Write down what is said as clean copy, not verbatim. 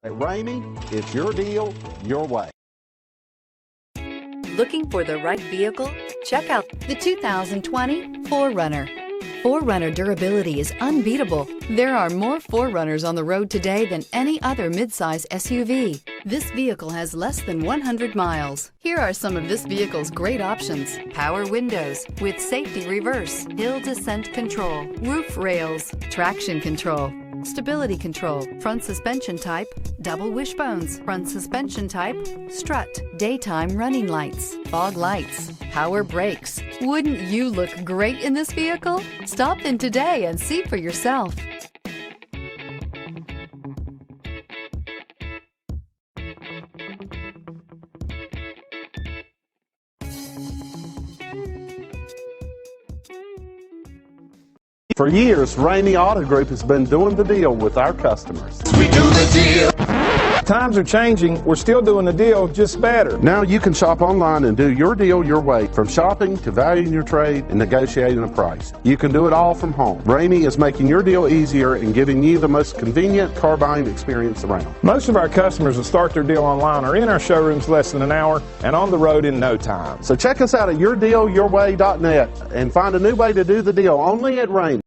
At Ramey, it's your deal, your way. Looking for the right vehicle? Check out the 2020 4Runner. 4Runner durability is unbeatable. There are more 4Runners on the road today than any other midsize SUV. This vehicle has less than 100 miles. Here are some of this vehicle's great options: power windows with safety reverse, hill descent control, roof rails, traction control, stability control, front suspension type, double wishbones, front suspension type, strut, daytime running lights, fog lights, power brakes. Wouldn't you look great in this vehicle? Stop in today and see for yourself. For years, Ramey Auto Group has been doing the deal with our customers. We do the deal. Times are changing. We're still doing the deal, just better. Now you can shop online and do your deal your way, from shopping to valuing your trade and negotiating a price. You can do it all from home. Ramey is making your deal easier and giving you the most convenient car buying experience around. Most of our customers that start their deal online are in our showrooms less than an hour and on the road in no time. So check us out at yourdealyourway.net and find a new way to do the deal only at Ramey.